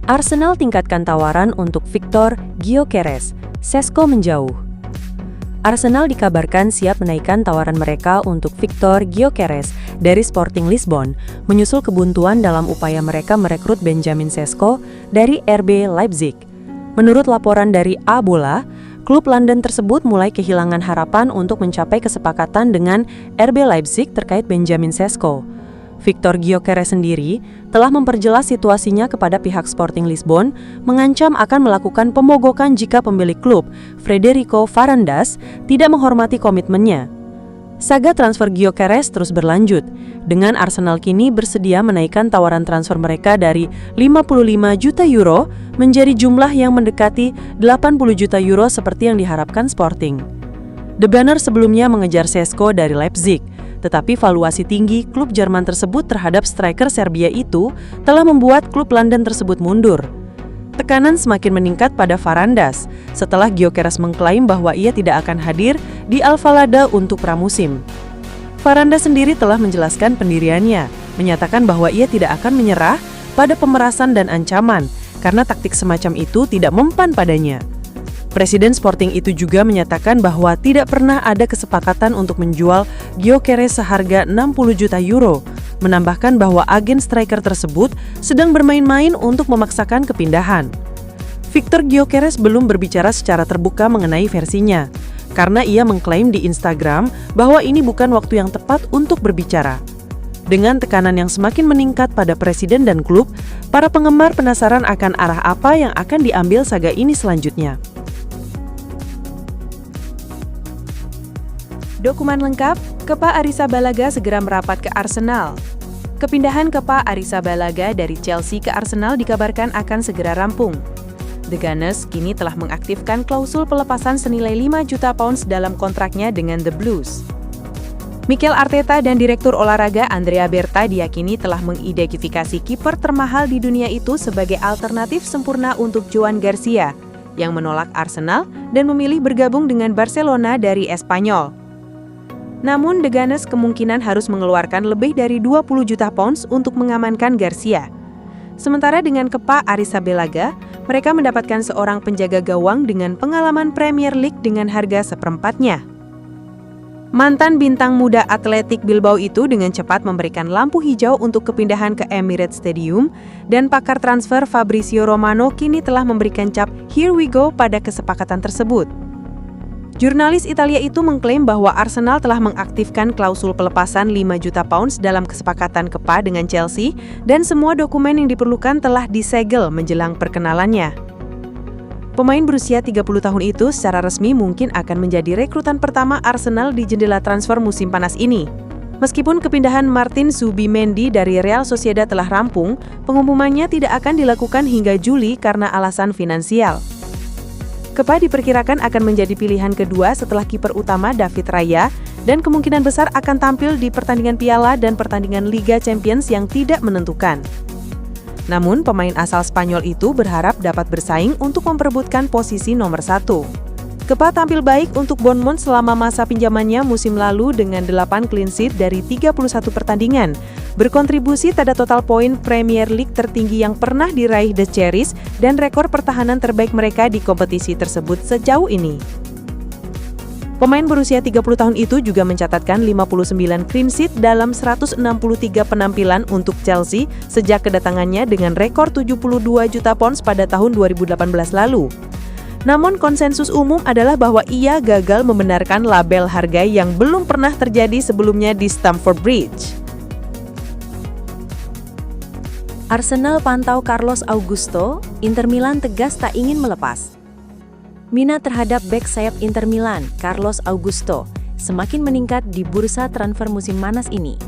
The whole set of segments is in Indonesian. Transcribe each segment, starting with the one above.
Arsenal tingkatkan tawaran untuk Victor Gyökeres, CSKA menjauh. Arsenal dikabarkan siap menaikkan tawaran mereka untuk Victor Gyökeres dari Sporting Lisbon, menyusul kebuntuan dalam upaya mereka merekrut Benjamin Sesko dari RB Leipzig. Menurut laporan dari A Bola, klub London tersebut mulai kehilangan harapan untuk mencapai kesepakatan dengan RB Leipzig terkait Benjamin Sesko. Victor Gyökeres sendiri telah memperjelas situasinya kepada pihak Sporting Lisbon, mengancam akan melakukan pemogokan jika pemilik klub, Frederico Varandas, tidak menghormati komitmennya. Saga transfer Gyökeres terus berlanjut, dengan Arsenal kini bersedia menaikkan tawaran transfer mereka dari 55 juta euro menjadi jumlah yang mendekati 80 juta euro seperti yang diharapkan Sporting. The Gunners sebelumnya mengejar Sesko dari Leipzig, tetapi valuasi tinggi klub Jerman tersebut terhadap striker Serbia itu telah membuat klub London tersebut mundur. Tekanan semakin meningkat pada Varandas setelah Gyökeres mengklaim bahwa ia tidak akan hadir di Alvalade untuk pramusim. Varandas sendiri telah menjelaskan pendiriannya, menyatakan bahwa ia tidak akan menyerah pada pemerasan dan ancaman karena taktik semacam itu tidak mempan padanya. Presiden Sporting itu juga menyatakan bahwa tidak pernah ada kesepakatan untuk menjual Gyökeres seharga 60 juta euro, menambahkan bahwa agen striker tersebut sedang bermain-main untuk memaksakan kepindahan. Victor Gyökeres belum berbicara secara terbuka mengenai versinya, karena ia mengklaim di Instagram bahwa ini bukan waktu yang tepat untuk berbicara. Dengan tekanan yang semakin meningkat pada presiden dan klub, para penggemar penasaran akan arah apa yang akan diambil saga ini selanjutnya. Dokumen lengkap, Kepa Arrizabalaga segera merapat ke Arsenal. Kepindahan Kepa Arrizabalaga dari Chelsea ke Arsenal dikabarkan akan segera rampung. The Gunners kini telah mengaktifkan klausul pelepasan senilai 5 juta pounds dalam kontraknya dengan The Blues. Mikel Arteta dan Direktur Olahraga Andrea Berta diyakini telah mengidentifikasi kiper termahal di dunia itu sebagai alternatif sempurna untuk Joan Garcia, yang menolak Arsenal dan memilih bergabung dengan Barcelona dari Espanyol. Namun, The Gunners kemungkinan harus mengeluarkan lebih dari 20 juta pounds untuk mengamankan Garcia. Sementara dengan Kepa Arrizabalaga, mereka mendapatkan seorang penjaga gawang dengan pengalaman Premier League dengan harga seperempatnya. Mantan bintang muda Athletic Bilbao itu dengan cepat memberikan lampu hijau untuk kepindahan ke Emirates Stadium, dan pakar transfer Fabrizio Romano kini telah memberikan cap "Here we go" pada kesepakatan tersebut. Jurnalis Italia itu mengklaim bahwa Arsenal telah mengaktifkan klausul pelepasan 5 juta pounds dalam kesepakatan Kepa dengan Chelsea dan semua dokumen yang diperlukan telah disegel menjelang perkenalannya. Pemain berusia 30 tahun itu secara resmi mungkin akan menjadi rekrutan pertama Arsenal di jendela transfer musim panas ini. Meskipun kepindahan Martin Zubimendi dari Real Sociedad telah rampung, pengumumannya tidak akan dilakukan hingga Juli karena alasan finansial. Kepa diperkirakan akan menjadi pilihan kedua setelah kiper utama David Raya dan kemungkinan besar akan tampil di pertandingan Piala dan pertandingan Liga Champions yang tidak menentukan. Namun, pemain asal Spanyol itu berharap dapat bersaing untuk memperebutkan posisi nomor 1. Kepa tampil baik untuk Bournemouth selama masa pinjamannya musim lalu dengan 8 clean sheet dari 31 pertandingan, berkontribusi pada total poin Premier League tertinggi yang pernah diraih The Cherries dan rekor pertahanan terbaik mereka di kompetisi tersebut sejauh ini. Pemain berusia 30 tahun itu juga mencatatkan 59 clean sheet dalam 163 penampilan untuk Chelsea sejak kedatangannya dengan rekor 72 juta pounds pada tahun 2018 lalu. Namun konsensus umum adalah bahwa ia gagal membenarkan label harga yang belum pernah terjadi sebelumnya di Stamford Bridge. Arsenal pantau Carlos Augusto, Inter Milan tegas tak ingin melepas. Minat terhadap bek sayap Inter Milan, Carlos Augusto, semakin meningkat di bursa transfer musim panas ini.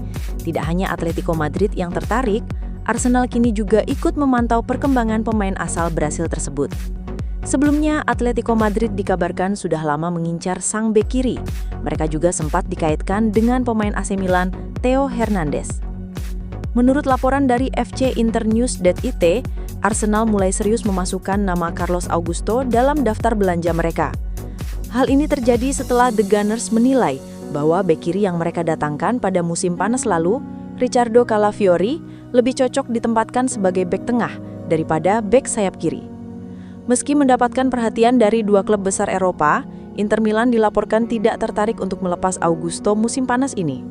Tidak hanya Atletico Madrid yang tertarik, Arsenal kini juga ikut memantau perkembangan pemain asal Brasil tersebut. Sebelumnya, Atletico Madrid dikabarkan sudah lama mengincar sang bek kiri. Mereka juga sempat dikaitkan dengan pemain AC Milan, Theo Hernandez. Menurut laporan dari FC Internews.it, Arsenal mulai serius memasukkan nama Carlos Augusto dalam daftar belanja mereka. Hal ini terjadi setelah The Gunners menilai bahwa bek kiri yang mereka datangkan pada musim panas lalu, Riccardo Calafiori, lebih cocok ditempatkan sebagai bek tengah daripada bek sayap kiri. Meski mendapatkan perhatian dari dua klub besar Eropa, Inter Milan dilaporkan tidak tertarik untuk melepas Augusto musim panas ini.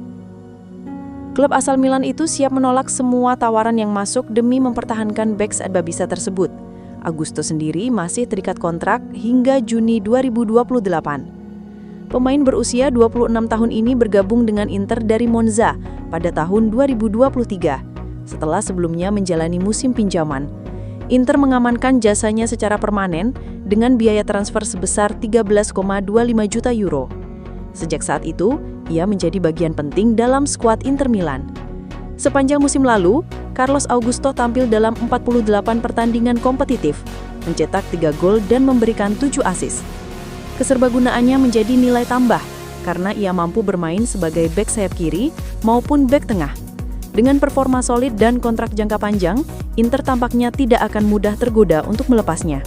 Klub asal Milan itu siap menolak semua tawaran yang masuk demi mempertahankan bek sayap babisa tersebut. Augusto sendiri masih terikat kontrak hingga Juni 2028. Pemain berusia 26 tahun ini bergabung dengan Inter dari Monza pada tahun 2023, setelah sebelumnya menjalani musim pinjaman. Inter mengamankan jasanya secara permanen dengan biaya transfer sebesar 13,25 juta euro. Sejak saat itu, ia menjadi bagian penting dalam skuad Inter Milan. Sepanjang musim lalu, Carlos Augusto tampil dalam 48 pertandingan kompetitif, mencetak 3 gol dan memberikan 7 assist. Keserbagunaannya menjadi nilai tambah karena ia mampu bermain sebagai bek sayap kiri maupun bek tengah. Dengan performa solid dan kontrak jangka panjang, Inter tampaknya tidak akan mudah tergoda untuk melepasnya.